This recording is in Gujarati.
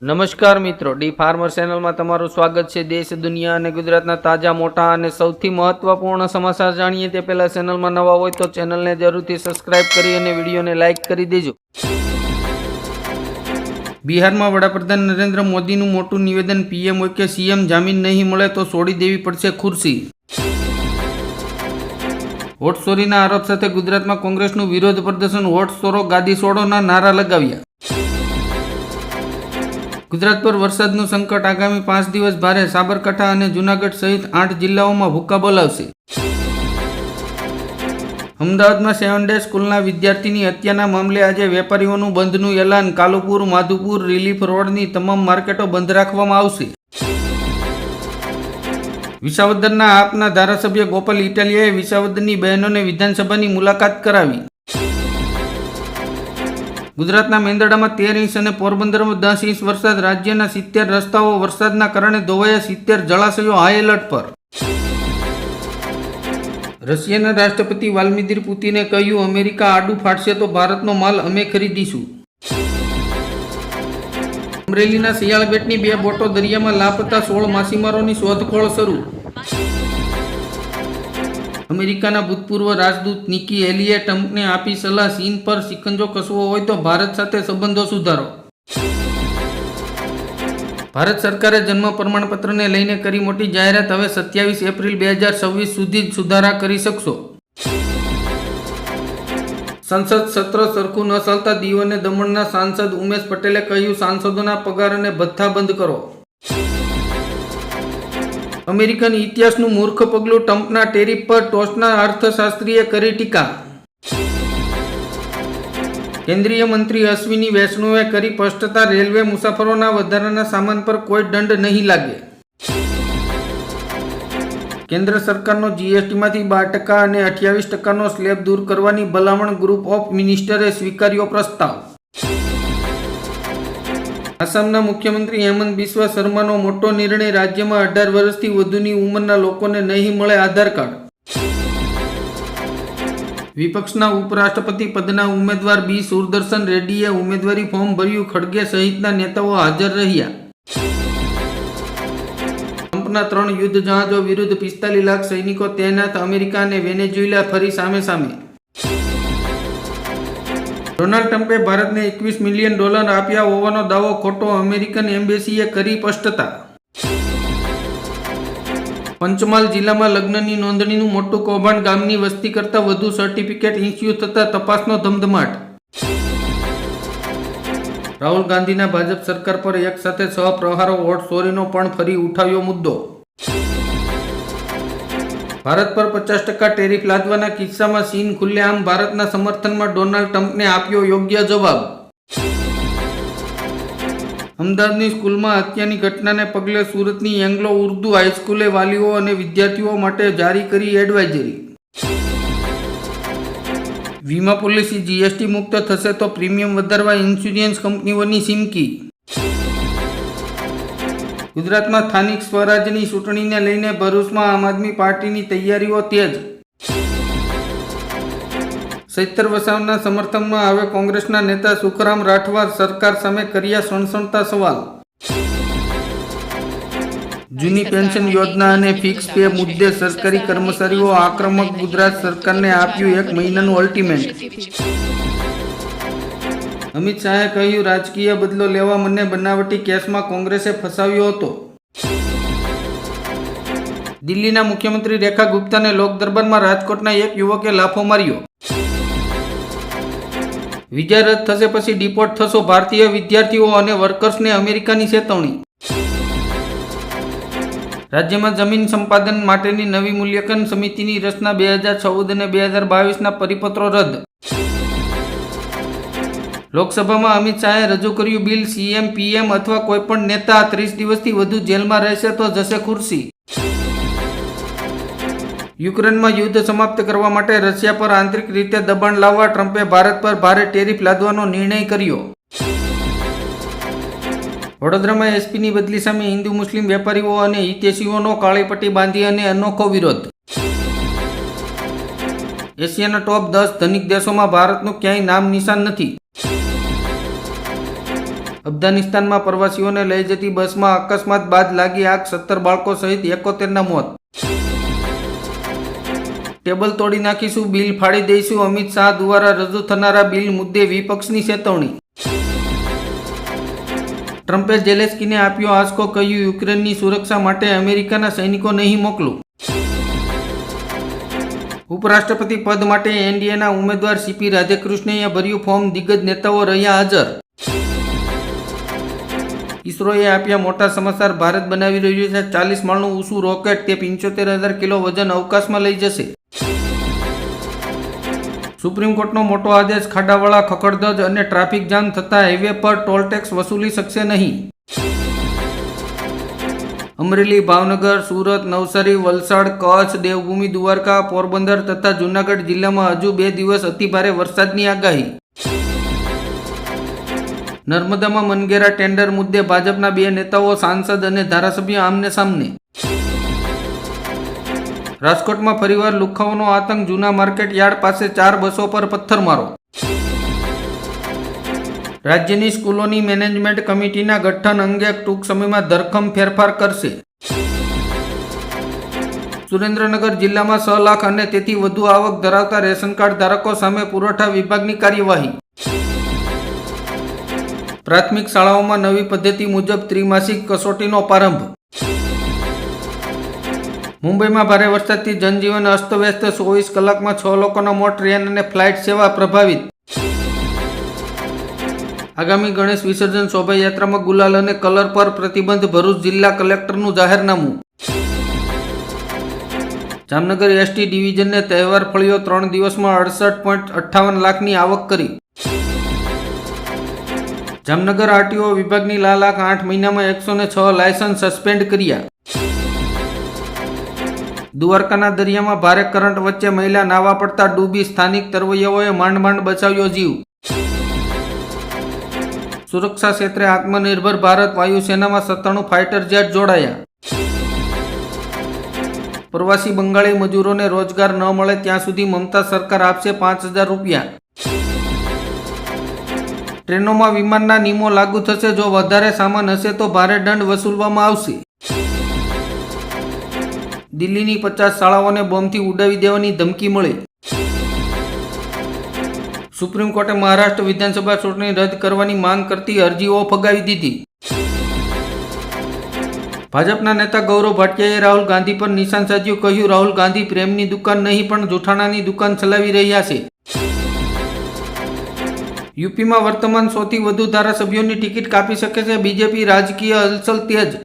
નમસ્કાર મિત્રો, ડી ફાર્મર ચેનલમાં તમારું સ્વાગત છે। દેશ, દુનિયા અને ગુજરાતના તાજા, મોટા અને સૌથી મહત્વપૂર્ણ સમાચાર જાણીએ તે પહેલા ચેનલમાં નવા હોય તો ચેનલને જરૂરથી સબસ્ક્રાઇબ કરી અને વિડીયોને લાઇક કરી દેજો। બિહારમાં વડાપ્રધાન નરેન્દ્ર મોદીનું મોટું નિવેદન। પીએમ હોય કે સીએમ, જામીન નહીં મળે તો છોડી દેવી પડશે ખુરશી। વોટ ચોરીના આરોપ સાથે ગુજરાતમાં કોંગ્રેસનું વિરોધ પ્રદર્શન। વોટ ચોરો, ગાદી છોડોના નારા લગાવ્યા। ગુજરાત પર વરસાદનું સંકટ। આગામી 5 દિવસ ભારે। સાબરકાંઠા અને જૂનાગઢ સહિત 8 જિલ્લાઓમાં ભૂકા બોલાવશે। અમદાવાદમાં 7 ડે સ્કૂલના વિદ્યાર્થીની હત્યાના મામલે આજે વેપારીઓનું બંધનું એલાન। કાલુપુર, માધુપુર, રિલીફ રોડની તમામ માર્કેટો બંધ રાખવામાં આવશે। વિસાવદરના આપના ધારાસભ્ય ગોપાલ ઇટાલિયાએ વિસાવદરની બહેનોને વિધાનસભાની મુલાકાત કરાવી। ગુજરાતના મેંદરડામાં 13 ઇંચ અને પોરબંદરમાં 10 ઇંચ વરસાદ। રાજ્યના 70 રસ્તાઓ વરસાદના કારણે ધોવાયા। 70 જળાશયો હાઈ એલર્ટ પર। રશિયાના રાષ્ટ્રપતિ વ્લાદિમીર પુતિને કહ્યું, અમેરિકા આડું ફાટશે તો ભારતનો માલ અમે ખરીદીશું। અમરેલીના શિયાળ બેટની 2 બોટો દરિયામાં લાપતા। 16 માછીમારોની શોધખોળ શરૂ। અમેરિકાના ભૂતપૂર્વ રાજદૂત નિકી હેલીએ ટ્રમ્પને આપી સલાહ, ચીન પર શિકંજો કસવો હોય તો ભારત સાથે સંબંધો સુધારો। ભારત સરકારે જન્મ પ્રમાણપત્રને લઈને કરી મોટી જાહેરાત। હવે 27 એપ્રિલ 2026 સુધી જ સુધારા કરી શકશો। સંસદ સત્ર સરખું ન ચાલતા દીવ અને દમણના સાંસદ ઉમેશ પટેલે કહ્યું, સાંસદોના પગાર અને ભથ્થા બંધ કરો। અમેરિકન ઇતિહાસનું મૂર્ખ પગલું। ટ્રમ્પના ટેરિફ પર ટોચના અર્થશાસ્ત્રીએ કરી ટીકા। કેન્દ્રીય મંત્રી અશ્વિની વૈષ્ણવે કરી સ્પષ્ટતા, રેલવે મુસાફરોના વધારાના સામાન પર કોઈ દંડ નહીં લાગે। કેન્દ્ર સરકારનો જીએસટીમાંથી 12% અને 28%નો સ્લેબ દૂર કરવાની ભલામણ। ગ્રુપ ઓફ મિનિસ્ટરે સ્વીકાર્યો પ્રસ્તાવ। આસામના મુખ્યમંત્રી હેમંત બિસ્વા શર્માનો મોટો નિર્ણય। રાજ્યમાં 18 વર્ષથી વધુની ઉંમરના લોકોને નહીં મળે આધાર કાર્ડ। વિપક્ષના ઉપરાષ્ટ્રપતિ પદના ઉમેદવાર બી સુદર્શન રેડ્ડીએ ઉમેદવારી ફોર્મ ભર્યું। ખડગે સહિતના નેતાઓ હાજર રહ્યા। ટ્રમ્પના 3 યુદ્ધ જહાજો વિરુદ્ધ 45 લાખ સૈનિકો તૈનાત। અમેરિકા અને વેનેઝુએલા ફરી સામે સામે। ડોનાલ્ડ ટ્રમ્પે ભારતને $21 મિલિયન આપ્યા હોવાનો દાવો ખોટો। અમેરિકન એમ્બેસીએ કરી સ્પષ્ટતા। પંચમહાલ જિલ્લામાં લગ્નની નોંધણીનું મોટું કૌભાંડ। ગામની વસ્તી કરતાં વધુ સર્ટિફિકેટ ઇસ્યુ થતા તપાસનો ધમધમાટ। રાહુલ ગાંધીના ભાજપ સરકાર પર એક સાથે 6 પ્રહારો। વોટ ચોરીનો પણ ફરી ઉઠાવ્યો મુદ્દો। ભારત પર 50% ટેરિફ લાદવાના કિસ્સામાં ચીન ખુલ્લેઆમ ભારતના સમર્થનમાં। ડોનાલ્ડ ટ્રમ્પને આપ્યો યોગ્ય જવાબ। અમદાવાદની સ્કૂલમાં હત્યાની ઘટનાને પગલે સુરતની એંગ્લો ઉર્દુ હાઈસ્કૂલે વાલીઓ અને વિદ્યાર્થીઓ માટે જારી કરી એડવાઇઝરી। વીમા પોલિસી જીએસટી મુક્ત થશે તો પ્રીમિયમ વધારવા ઇન્સ્યોરન્સ કંપનીઓની ચીમકી। ગુજરાતમાં સ્થાનિક સ્વરાજ્યની ચૂંટણીને લઈને ભરૂચમાં આમ આદમી પાર્ટીની તૈયારીઓ તેજ। ચૈતર વસાવાના સમર્થનમાં હવે કોંગ્રેસના નેતા સુખરામ રાઠવા સરકાર સામે કર્યા સણસણતા સવાલ। જૂની પેન્શન યોજના અને ફિક્સ પે મુદ્દે સરકારી કર્મચારીઓ આક્રમક। ગુજરાત સરકારને આપ્યું 1 મહિનાનું અલ્ટિમેટ। અમિત શાહે કહ્યું, રાજકીય બદલો લેવા મને બનાવટી કેસમાં કોંગ્રેસે ફસાવ્યો હતો। દિલ્હીના મુખ્યમંત્રી રેખા ગુપ્તાને લોક દરબારમાં રાજકોટના એક યુવકે લાફો માર્યો। વિઝા રદ થશે પછી ડિપોર્ટ થશો। ભારતીય વિદ્યાર્થીઓ અને વર્કર્સને અમેરિકાની ચેતવણી। રાજ્યમાં જમીન સંપાદન માટેની નવી મૂલ્યાંકન સમિતિની રચના। 2014 અને 2022ના પરિપત્રો રદ। લોકસભામાં અમિત શાહે રજૂ કર્યું બિલ। સીએમ, પીએમ અથવા કોઈપણ નેતા 30 દિવસથી વધુ જેલમાં રહેશે તો જશે ખુરશી। યુક્રેનમાં યુદ્ધ સમાપ્ત કરવા માટે રશિયા પર આંતરિક રીતે દબાણ લાવવા ટ્રમ્પે ભારત પર ભારે ટેરિફ લાદવાનો નિર્ણય કર્યો। વડોદરામાં એસપીની બદલી સામે હિન્દુ મુસ્લિમ વેપારીઓ અને હિતૈષીઓનો કાળીપટ્ટી બાંધી અને અનોખો વિરોધ। એશિયાના ટોપ 10 ધનિક દેશોમાં ભારતનું ક્યાંય નામ નિશાન નથી। અફઘાનિસ્તાનમાં પ્રવાસીઓને લઈ જતી બસમાં અકસ્માત બાદ લાગી આગ, 17 બાળકો સહિત 71ના મોત. ટેબલ તોડી નાખીશું, બિલ ફાડી દઈશું, અમિત શાહ દ્વારા રજૂ થનારા બિલ મુદ્દે વિપક્ષની ચેતવણી. ટ્રમ્પે ઝેલેન્સ્કીને આપ્યો આંચકો, કહ્યું યુક્રેનની સુરક્ષા માટે અમેરિકાના સૈનિકો નહીં મોકલું. ઉપરાષ્ટ્રપતિ પદ માટે એનડીએના ઉમેદવાર સીપી રાધાકૃષ્ણએ ભર્યું ફોર્મ, દિગ્ગજ નેતાઓ રહ્યા હાજર. ઇસરોએ આપ્યા મોટા સમાચાર, ભારત બનાવી રહ્યું છે 40 માળનું ઊંચું રોકેટ, તે 75,000 કિલો વજન અવકાશમાં લઈ જશે. સુપ્રીમ કોર્ટનો મોટો આદેશ, ખાડાવાળા, ખખડધજ અને ટ્રાફિક જામ થતા હાઈવે પર ટોલ ટેક્સ વસૂલી શકશે નહીં. અમરેલી, ભાવનગર, સુરત, નવસારી, વલસાડ, કચ્છ, દેવભૂમિ દ્વારકા, પોરબંદર તથા જૂનાગઢ જિલ્લામાં હજુ 2 દિવસ અતિભારે વરસાદની આગાહી. નર્મદામાં મનગેરા ટેન્ડર મુદ્દે ભાજપના 2 નેતાઓ, સાંસદ અને ધારાસભ્ય આમને સામને. રાજકોટમાં ફરીવાર લુખ્ખાઓનો આતંક, જૂના માર્કેટ યાર્ડ પાસે 4 બસો પર પથ્થરમારો. રાજ્યની સ્કૂલોની મેનેજમેન્ટ કમિટીના ગઠન અંગે ટૂંક સમયમાં ધરખમ ફેરફાર કરશે. સુરેન્દ્રનગર જિલ્લામાં 6 લાખ અને તેથી વધુ આવક ધરાવતા રેશન કાર્ડ ધારકો સામે પુરવઠા વિભાગની કાર્યવાહી. પ્રાથમિક શાળાઓમાં નવી પદ્ધતિ મુજબ ત્રિમાસિક કસોટીનો પ્રારંભ. મુંબઈમાં ભારે વરસાદથી જનજીવન અસ્તવ્યસ્ત, 24 કલાકમાં 6 લોકોના મોત, ટ્રેન અને ફ્લાઇટ સેવા પ્રભાવિત. આગામી ગણેશ વિસર્જન શોભાયાત્રામાં ગુલાલ અને કલર પર પ્રતિબંધ, ભરૂચ જિલ્લા કલેક્ટરનું જાહેરનામું. જામનગર એસટી ડિવિઝનને તહેવાર ફળ્યો, 3 દિવસમાં 68.58 લાખની આવક કરી. જામનગર આરટીઓ વિભાગની લાલાક, 8 મહિનામાં 106 લાયસન્સ સસ્પેન્ડ કર્યા. દ્વારકાના દરિયામાં ભારે કરંટ વચ્ચે મહિલા નાવા પડતા ડૂબી, સ્થાનિક તરવૈયાઓએ માંડ બચાવ્યો જીવ. સુરક્ષા ક્ષેત્રે આત્મનિર્ભર ભારત, વાયુસેનામાં 97 ફાઇટર જેટ જોડાયા. પ્રવાસી બંગાળી મજૂરોને રોજગાર ન મળે ત્યાં સુધી મમતા સરકાર આપશે 5,000 રૂપિયા. ટ્રેનોમાં વિમાનના નિયમો લાગુ થશે, જો વધારે સામાન હશે તો ભારે દંડ વસૂલવામાં આવશે. દિલ્હીની 50 શાળાઓને બોમ્બથી ઉડાવી દેવાની ધમકી મળી. સુપ્રીમ કોર્ટે મહારાષ્ટ્ર વિધાનસભા ચૂંટણી રદ કરવાની માંગ કરતી અરજીઓ ફગાવી દીધી. ભાજપના નેતા ગૌરવ ભાટિયાએ રાહુલ ગાંધી પર નિશાન સાધ્યું, કહ્યું રાહુલ ગાંધી પ્રેમની દુકાન નહીં પણ જૂઠાણાની દુકાન ચલાવી રહ્યા છે. યુપીમાં વર્તમાન 100થી વધુ ધારાસભ્યોની ટિકિટ કાપી શકે છે બીજેપી, રાજકીય હલચલ તેજ.